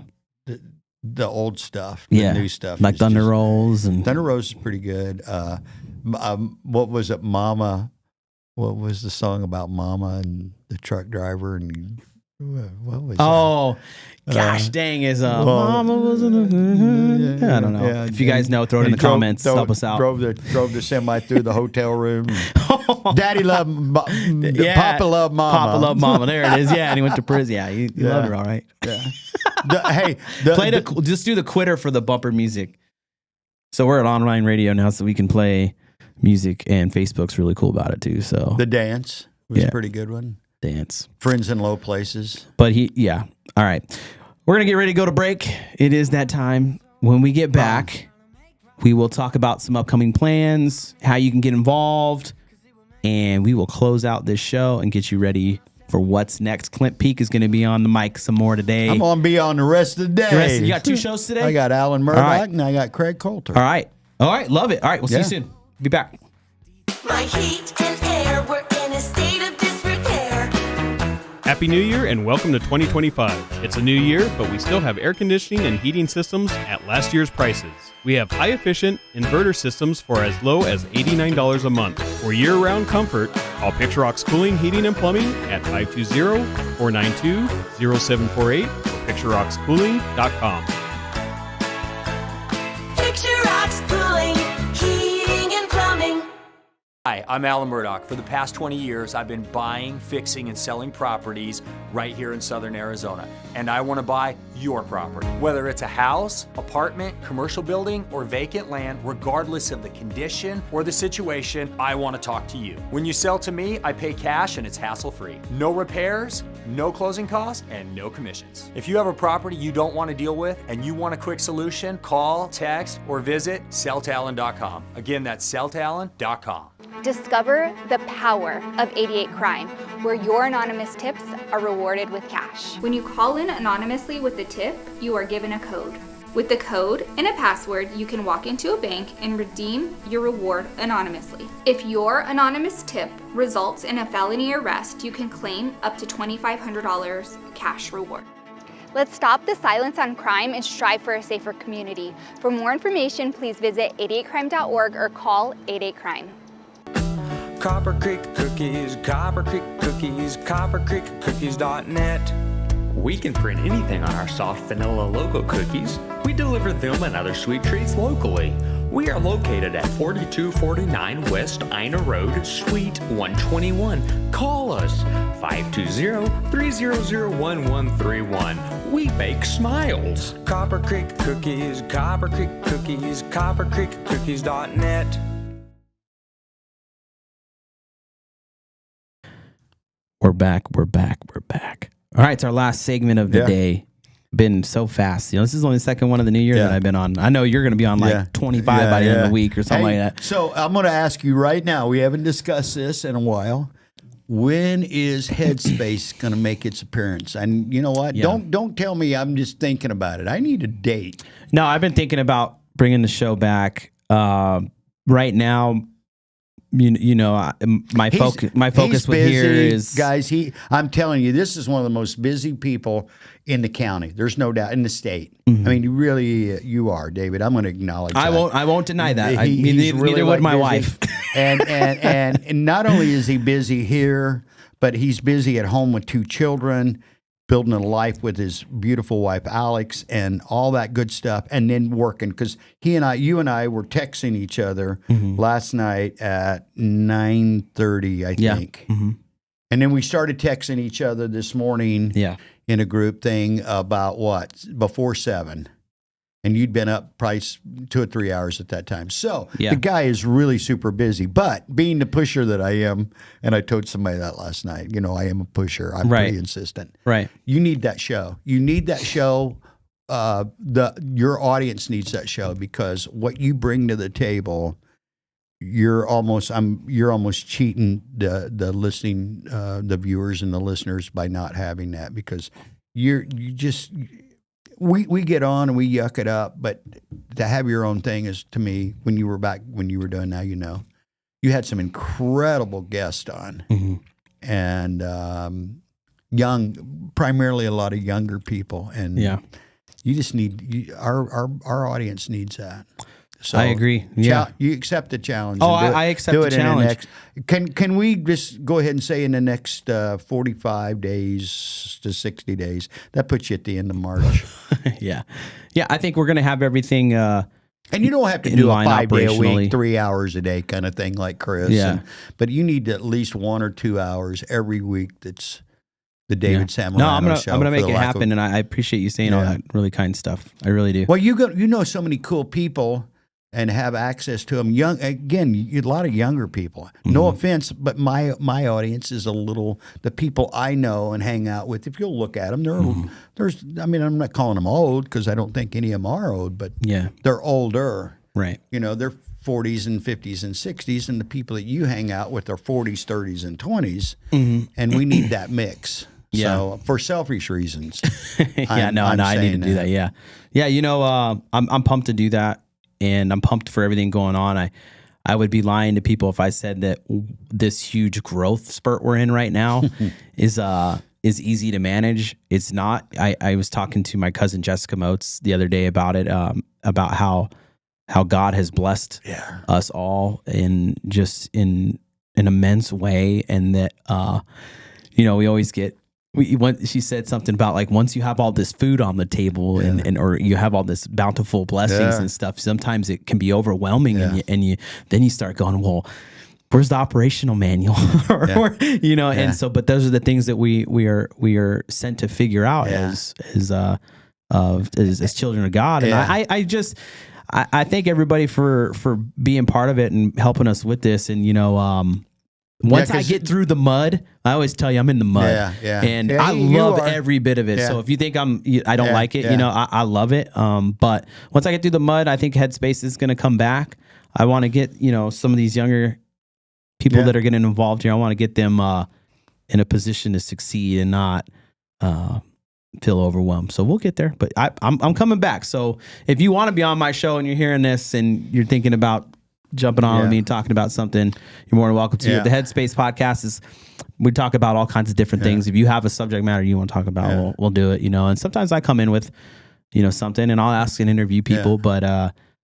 The old stuff, the new stuff. Like Thunder Rolls. And Thunder Rolls is pretty good. What was it, Mama? What was the song about Mama and the truck driver? And What was Oh, gosh dang, is Mama wasn't I don't know. Yeah, if you guys know, throw it in the comments. Help us out. Drove the semi through the hotel room. Daddy loved Papa loved Mama. Papa loved Mama. There it is. Yeah, and he went to prison. Yeah, you loved her, all right. Yeah. Just do the quitter for the bumper music. So we're at online radio now, so we can play music, and Facebook's really cool about it too. So the dance was a pretty good one. Dance. Friends in Low Places. But all right. We're going to get ready to go to break. It is that time. When we get back, we will talk about some upcoming plans, how you can get involved, and we will close out this show and get you ready for what's next. Clint Peak is going to be on the mic some more today. I'm going to be on the rest of the day. You got 2 shows today? I got Alan Murdoch and I got Craig Coulter. All right. Love it. All right. We'll see you soon. Be back. My heat and air, we're in a state of disrepair. Happy New Year and welcome to 2025. It's a new year, but we still have air conditioning and heating systems at last year's prices. We have high-efficient inverter systems for as low as $89 a month. For year-round comfort, call Picturox Cooling, Heating, and Plumbing at 520-492-0748 or picturoxcooling.com. Picturox Cooling, Heating and Plumbing. Hi, I'm Alan Murdoch. For the past 20 years, I've been buying, fixing, and selling properties right here in southern Arizona. And I want to buy your property. Whether it's a house, apartment, commercial building, or vacant land, regardless of the condition or the situation, I want to talk to you. When you sell to me, I pay cash and it's hassle-free. No repairs, no closing costs, and no commissions. If you have a property you don't want to deal with and you want a quick solution, call, text, or visit selltalon.com. Again, that's selltalon.com. Discover the power of 88 Crime, where your anonymous tips are rewarded with cash. When you call in anonymously with a tip, you are given a code. With the code and a password, you can walk into a bank and redeem your reward anonymously. If your anonymous tip results in a felony arrest, you can claim up to $2,500 cash reward. Let's stop the silence on crime and strive for a safer community. For more information, please visit 88crime.org or call 88crime. Copper Creek Cookies, Copper Creek Cookies, CopperCreekCookies.net. We can print anything on our soft vanilla logo cookies. We deliver them and other sweet treats locally. We are located at 4249 West Ina Road, Suite 121. Call us 520-300-1131. We bake smiles. Copper Creek Cookies, Copper Creek Cookies, CopperCreekCookies.net. We're back. All right, it's our last segment of the day. Been so fast. This is only the second one of the new year that I've been on. I know you're going to be on like 25 by the end of the week or something like that. So I'm going to ask you right now. We haven't discussed this in a while. When is Headspace going to make its appearance? And you know what? Don't tell me I'm just thinking about it. I need a date. No, I've been thinking about bringing the show back. Right now, my focus with here is guys. I'm telling you, this is one of the most busy people in the county. There's no doubt in the state. Mm-hmm. I mean, you are, David. I'm going to acknowledge. I won't deny that. Neither would my wife. and not only is he busy here, but he's busy at home with 2 children, building a life with his beautiful wife Alex, and all that good stuff, and then working because you and I were texting each other last night at 9:30, I think, and then we started texting each other this morning, in a group thing about before 7. And you'd been up probably 2 or 3 hours at that time. So the guy is really super busy. But being the pusher that I am, and I told somebody that last night, I am a pusher. I'm pretty insistent. Right. You need that show. You need that show. Your audience needs that show because what you bring to the table, you're almost cheating the listening, the viewers and the listeners by not having that because we get on and we yuck it up, but to have your own thing is, to me, when you were doing Now You Know, you had some incredible guests on, and primarily a lot of younger people, and you just need our audience needs that. So I agree. Yeah. you accept the challenge. Oh, and I accept the in challenge. Can we just go ahead and say in the next 45 days to 60 days? That puts you at the end of March. Yeah. I think we're going to have everything. And you don't have to in do a line 5 day a operationally. week, 3 hours a day kind of thing like Chris. Yeah. But you need at least 1 or 2 hours every week. That's the David Samarano No, I'm show. gonna for make the it lack happen, of- and I appreciate you saying all Yeah. that really kind stuff. I really do. Well, you know so many cool people and have access to them. A lot of younger people. No offense, but my audience is the people I know and hang out with. If you'll look at them, I'm not calling them old because I don't think any of them are old, but Yeah. they're older. Right. They're 40s and 50s and 60s, and the people that you hang out with are 40s, 30s, and 20s, and we need that mix. Yeah. So for selfish reasons, I need to saying do that. Yeah. I'm pumped to do that, and I'm pumped for everything going on. I would be lying to people if I said that this huge growth spurt we're in right now is easy to manage. It's not. I was talking to my cousin Jessica Motes the other day about it, about how God has blessed us all in an immense way, and that we always get. She said something about like once you have all this food on the table and or you have all this bountiful blessings and stuff, sometimes it can be overwhelming, and then you start going, well, where's the operational manual? And so, but those are the things that we are sent to figure out as children of God, and I thank everybody for being part of it and helping us with this, and once I get through the mud, I always tell you I'm in the mud, and I love every bit of it. So if you think I don't like it, I love it. But once I get through the mud, I think Headspace is going to come back. I want to get some of these younger people that are getting involved here. I want to get them in a position to succeed and not feel overwhelmed. So we'll get there. But I'm coming back. So if you want to be on my show and you're hearing this and you're thinking about jumping on with me and talking about something, you're more than welcome to. The Headspace podcast we talk about all kinds of different things. If you have a subject matter you want to talk about, we'll do it, and sometimes I come in with, something, and I'll ask and interview people, but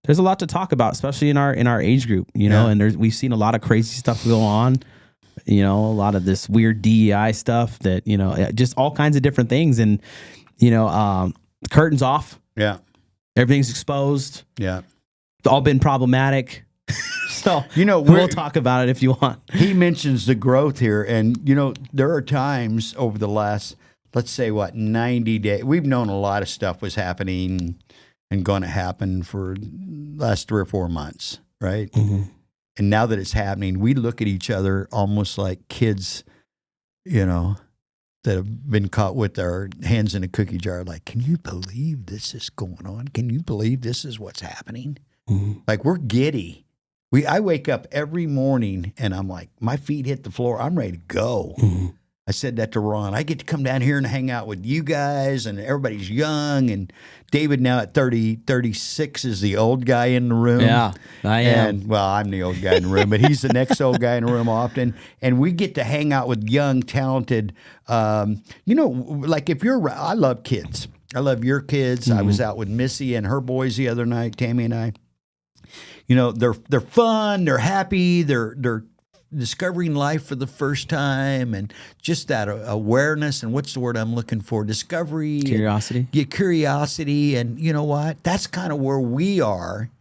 there's a lot to talk about, especially in our age group, and we've seen a lot of crazy stuff go on, a lot of this weird DEI stuff that, just all kinds of different things. And, the curtain's off. Yeah. Everything's exposed. Yeah. It's all been problematic. So, we'll talk about it if you want. He mentions the growth here. And, there are times over the last, let's say, 90 days, we've known a lot of stuff was happening and going to happen for the last 3 or 4 months, right? Mm-hmm. And now that it's happening, we look at each other almost like kids, that have been caught with their hands in a cookie jar. Like, can you believe this is going on? Can you believe this is what's happening? Mm-hmm. Like, we're giddy. I wake up every morning and I'm like, my feet hit the floor. I'm ready to go. Mm-hmm. I said that to Ron. I get to come down here and hang out with you guys, and everybody's young. And David now at 36 is the old guy in the room. Yeah, I am. Well, I'm the old guy in the room, but he's the next old guy in the room often. And we get to hang out with young, talented, like if you're, I love kids. I love your kids. Mm-hmm. I was out with Missy and her boys the other night, Tammy and I. They're fun, they're happy, they're discovering life for the first time, and just that awareness, and what's the word I'm looking for? Discovery. Curiosity. Curiosity. And you know what? That's kind of where we are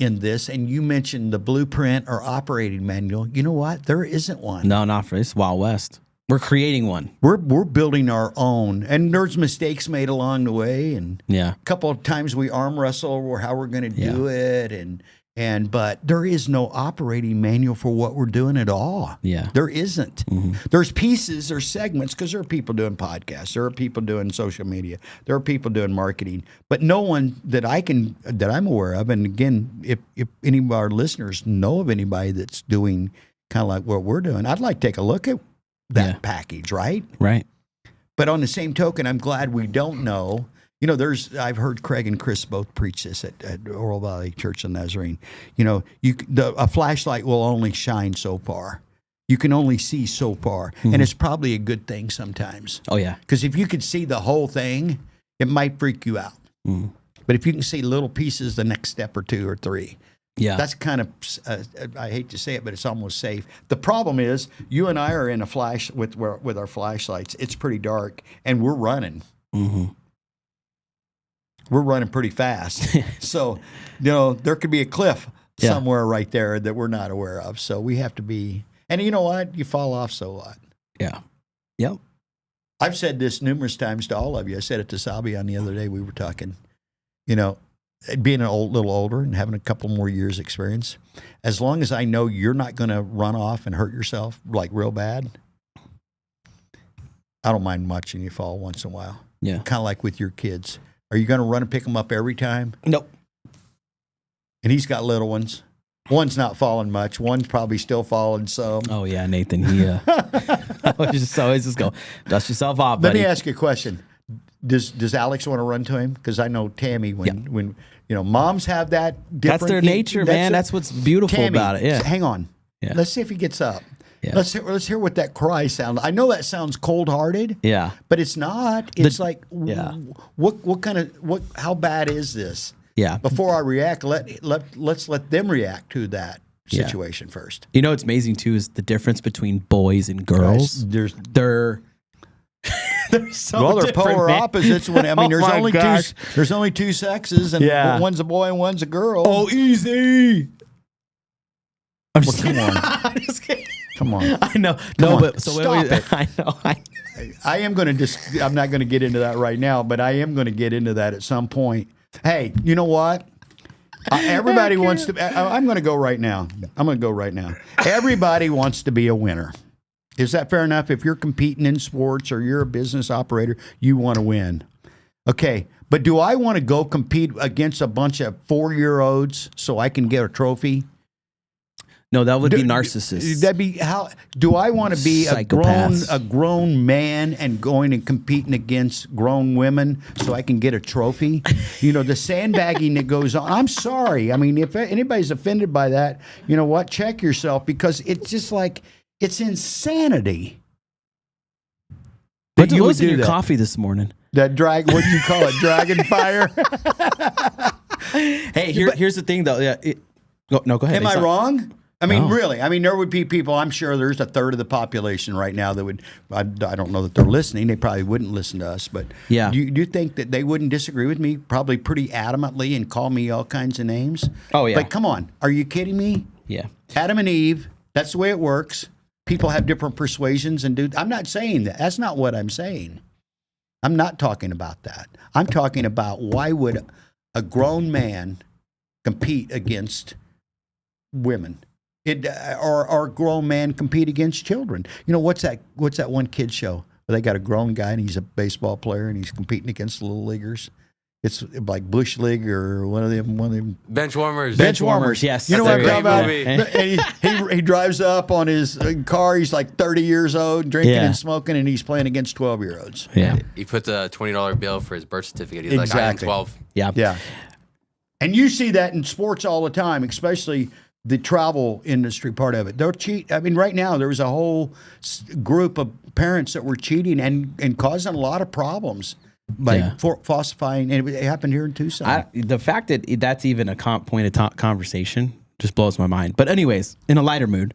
in this. And you mentioned the blueprint or operating manual. You know what? There isn't one. No, not for this Wild West. We're creating one. We're building our own. And there's mistakes made along the way. And a couple of times we arm wrestle over how we're going to do it. But there is no operating manual for what we're doing at all. Yeah. There isn't. Mm-hmm. There's pieces or segments, because there are people doing podcasts. There are people doing social media. There are people doing marketing. But no one that I'm aware of, and again, if any of our listeners know of anybody that's doing kind of like what we're doing, I'd like to take a look at that package, right? Right. But on the same token, I'm glad we don't know. I've heard Craig and Chris both preach this at Oral Valley Church of Nazarene. A flashlight will only shine so far. You can only see so far. Mm-hmm. And it's probably a good thing sometimes. Oh, yeah. Because if you could see the whole thing, it might freak you out. Mm-hmm. But if you can see little pieces, the next step or 2 or 3. Yeah. That's kind of, I hate to say it, but it's almost safe. The problem is you and I are in a flash with our flashlights. It's pretty dark, and we're running. Mm-hmm. We're running pretty fast. So, there could be a cliff somewhere right there that we're not aware of. So we have to be, and you know what? You fall off, so what? Yeah. Yep. I've said this numerous times to all of you. I said it to Sabian the other day. We were talking, being little older and having a couple more years experience, as long as I know you're not going to run off and hurt yourself like real bad, I don't mind watching you fall once in a while. Yeah. Kind of like with your kids. Are you going to run and pick them up every time? Nope. And he's got little ones. One's not falling much. One's probably still falling some. Oh yeah, Nathan. He always just go dust yourself off, buddy. Let me ask you a question. Does Alex want to run to him? Because I know Tammy, when moms have that different. That's their nature, man. That's what's beautiful Tammy, about it. Yeah. Hang on. Yeah. Let's see if he gets up. Yeah. Let's hear what that cry sounds. I know that sounds cold-hearted. Yeah. But it's not. It's how bad is this? Yeah. Before I react, let's let them react to that situation first. You know what's amazing too is the difference between boys and girls. They're so they're polar opposites. There's only two sexes, and one's a boy and one's a girl. Oh, easy. I'm just come on. I'm just kidding. Come on. I know. Stop it. I know. I am going to I'm not going to get into that right now, but I am going to get into that at some point. Hey, you know what? Everybody wants to. I'm going to go right now. Everybody wants to be a winner. Is that fair enough? If you're competing in sports or you're a business operator, you want to win. Okay, but do I want to go compete against a bunch of 4-year-olds so I can get a trophy? No, that would be narcissists. That'd be how. Do I want to be a grown man and going and competing against grown women so I can get a trophy? The sandbagging that goes on. I'm sorry. I mean, if anybody's offended by that, you know what? Check yourself, because it's just like it's insanity. What was in your coffee this morning? That what do you call it? Dragon fire. Hey, here's the thing though. Yeah. Go ahead. Am I wrong? I mean, really. I mean, there would be people, I'm sure there's a third of the population right now that would, I don't know that they're listening. They probably wouldn't listen to us. But do you think that they wouldn't disagree with me probably pretty adamantly and call me all kinds of names? Oh, yeah. Like, come on. Are you kidding me? Yeah. Adam and Eve, that's the way it works. People have different persuasions and I'm not saying that. That's not what I'm saying. I'm not talking about that. I'm talking about why would a grown man compete against women? Or a grown man compete against children. What's that one kid show where they got a grown guy and he's a baseball player and he's competing against the little leaguers? It's like Bush League or one of them. Bench warmers. Bench warmers. Yes. You know what I'm talking about? Movie. And he drives up on his car. He's like 30 years old, drinking and smoking, and he's playing against 12-year-olds. Yeah. He puts a $20 bill for his birth certificate. He's like, I am 12. Yeah. Yeah. And you see that in sports all the time, especially the travel industry part of it. They'll cheat. I mean, right now there was a whole group of parents that were cheating and causing a lot of problems by falsifying. And it happened here in Tucson. The fact that that's even a point of conversation just blows my mind. But anyways, in a lighter mood,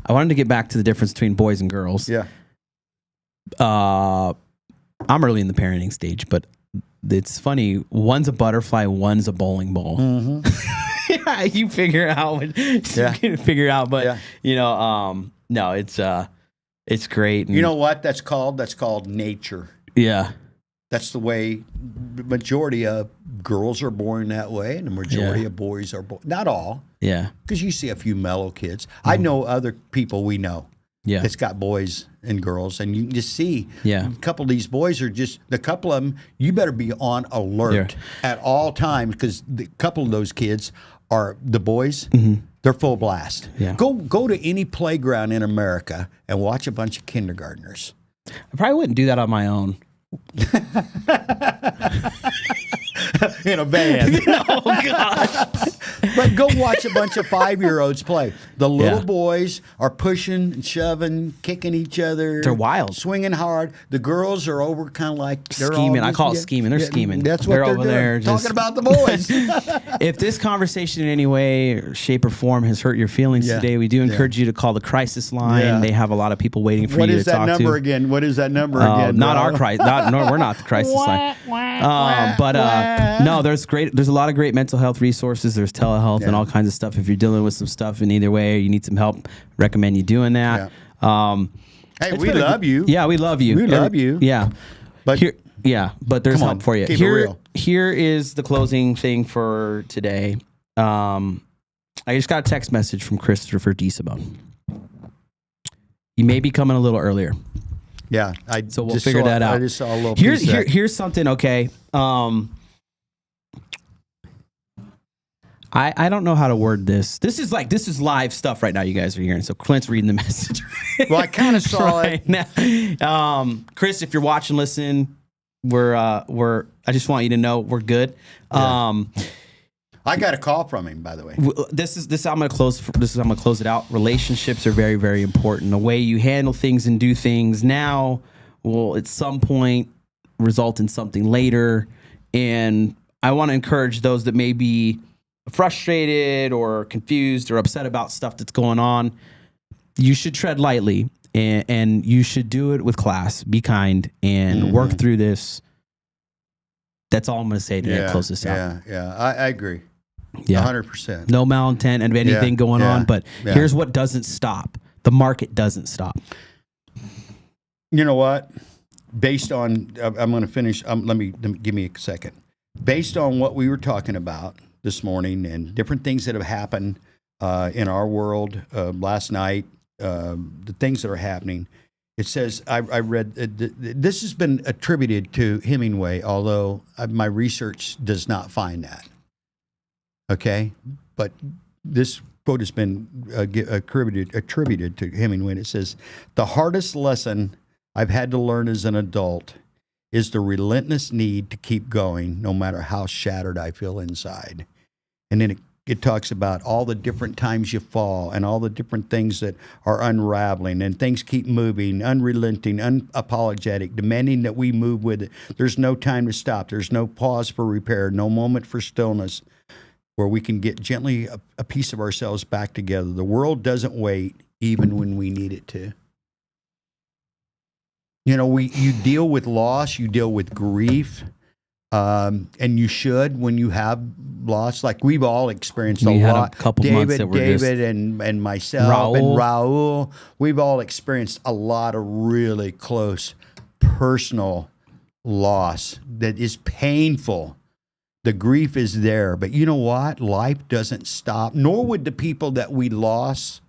I wanted to get back to the difference between boys and girls. Yeah. I'm early in the parenting stage, but it's funny. One's a butterfly, one's a bowling ball. Mm-hmm. Yeah, you figure out. You can figure it out, but no, it's great. And, you know what that's called? That's called nature. Yeah. That's the way the majority of girls are born that way, and the majority of boys are born. Not all. Yeah. Because you see a few mellow kids. I know other people we know. Yeah. That's got boys and girls, and you can just see a couple of these boys are a couple of them, you better be on alert at all times, because a couple of those kids are the boys, they're full blast. Yeah. Go to any playground in America and watch a bunch of kindergartners. I probably wouldn't do that on my own. In a van. Oh, gosh. But go watch a bunch of 5-year-olds play. The little Yeah. boys are pushing and shoving, kicking each other. They're wild. Swinging hard. The girls are over kind of like they're Scheming. all I call it just- scheming. They're scheming. That's what They're they're over doing. there just- Talking about the boys. If this conversation in any way, shape, or form has hurt your feelings Yeah. today, we do encourage you to call the crisis line. Yeah. They have a lot of people waiting for What you is to that talk number to. again? What is that number again? Not bro? our crisis. No, we're not the crisis line. No, there's a lot of great mental health resources. There's telehealth and all kinds of stuff. If you're dealing with some stuff in either way, or you need some help, recommend you doing that. Hey, we love you. Yeah, we love you. We love you. Yeah, But here, but there's Come help on, for you. keep it real. Here is the closing thing for today. I just got a text message from Christopher DeSimone. You may be coming a little earlier. Yeah, So we'll just figure saw- that out. I just saw a little piece of that. Here's something, okay. I don't know how to word this. This is live stuff right now you guys are hearing. So Clint's reading the message. Well, I kind of saw it. Now. Chris, if you're watching, listen, I just want you to know we're good. I got a call from him, by the way. This is how I'm gonna close. This is how I'm gonna close it out. Relationships are very, very important. The way you handle things and do things now will, at some point, result in something later. And I want to encourage those that may be frustrated or confused or upset about stuff that's going on. You should tread lightly, and you should do it with class. Be kind and work through this. That's all I'm going to say to close this out. Yeah, I agree. Yeah. 100%. No malintent and anything going on, but yeah. here's what doesn't stop. The market doesn't stop. You know what? Based on, I'm going to finish. Give me a second. Based on what we were talking about this morning and different things that have happened in our world last night, the things that are happening, it says, I read, this has been attributed to Hemingway, although my research does not find that. Okay? But this quote has been attributed to Hemingway. And it says, the hardest lesson I've had to learn as an adult is the relentless need to keep going no matter how shattered I feel inside. And then it talks about all the different times you fall and all the different things that are unraveling, and things keep moving, unrelenting, unapologetic, demanding that we move with it. There's no time to stop. There's no pause for repair, no moment for stillness where we can get gently a piece of ourselves back together. The world doesn't wait even when we need it to. You know, you deal with loss, you deal with grief, and you should when you have loss. Like we've all experienced a had lot. a couple months that were David, and myself, and Raul, we've all experienced a lot of really close personal loss that is painful. The grief is there, but you know what? Life doesn't stop, nor would the people that we lost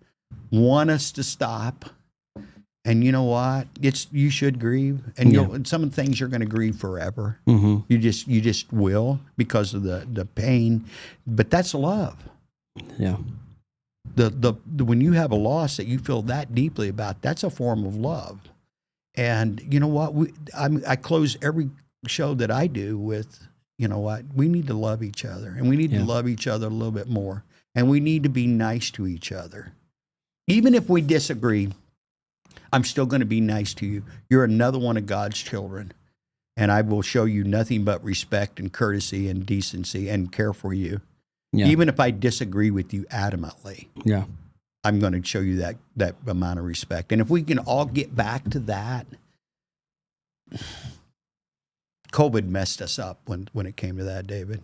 want us to stop. And you know what? You should grieve, and some of the things you're going to grieve forever. Mm-hmm. You just will because of the pain. But that's love. Yeah. The when you have a loss that you feel that deeply about, that's a form of love. And you know what? I close every show that I do with, you know what? We need to love each other, and we need to love each other a little bit more, and we need to be nice to each other, even if we disagree. I'm still going to be nice to you. You're another one of God's children, and I will show you nothing but respect and courtesy and decency and care for you. Yeah. Even if I disagree with you adamantly, I'm going to show you that amount of respect. And if we can all get back to that, COVID messed us up when it came to that, David.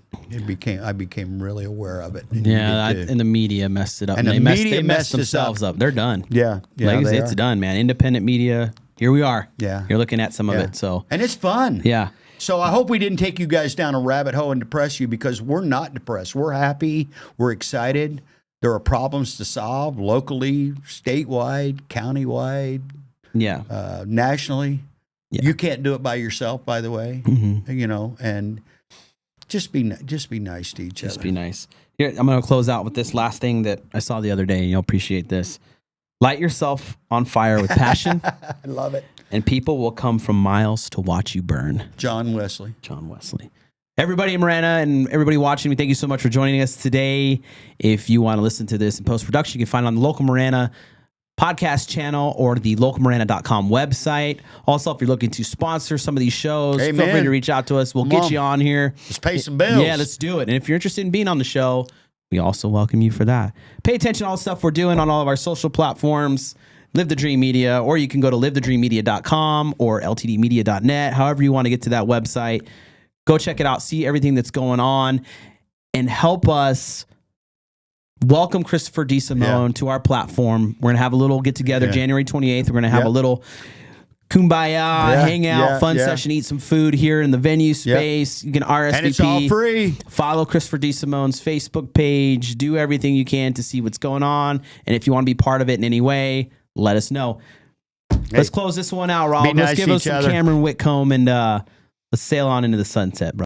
I became really aware of it. And and the media messed it up. And they media messed themselves up. They're done. Yeah, it's done, man. Independent media. Here we are. Yeah, you're looking at some of it. So and it's fun. Yeah. So I hope we didn't take you guys down a rabbit hole and depress you, because we're not depressed. We're happy. We're excited. There are problems to solve locally, statewide, countywide, nationally. Yeah. You can't do it by yourself, by the way. Mm-hmm. You know, and just be nice to each other. Just be nice. Here, I'm going to close out with this last thing that I saw the other day, and you'll appreciate this. Light yourself on fire with passion. I love it. And people will come from miles to watch you burn. John Wesley. Everybody in Marana and everybody watching, we thank you so much for joining us today. If you want to listen to this in post-production, you can find it on the Local Marana podcast channel or the localmarana.com website. Also, if you're looking to sponsor some of these shows, feel free to reach out to us. We'll get you on here. Let's pay some bills. Yeah, let's do it. And if you're interested in being on the show, we also welcome you for that. Pay attention to all the stuff we're doing on all of our social platforms, Live the Dream Media, or you can go to livethedreammedia.com or ltdmedia.net, however you want to get to that website. Go check it out, see everything that's going on, and help us welcome Christopher DeSimone to our platform. We're going to have a little get-together January 28th. We're going to have a little kumbaya, hang out, fun session, eat some food here in the venue space. You can RSVP. And it's all free. Follow Christopher DeSimone's Facebook page. Do everything you can to see what's going on. And if you want to be part of it in any way, let us know. Let's close this one out, Rob. Let's give us some Cameron Whitcomb and let's sail on into the sunset, bro.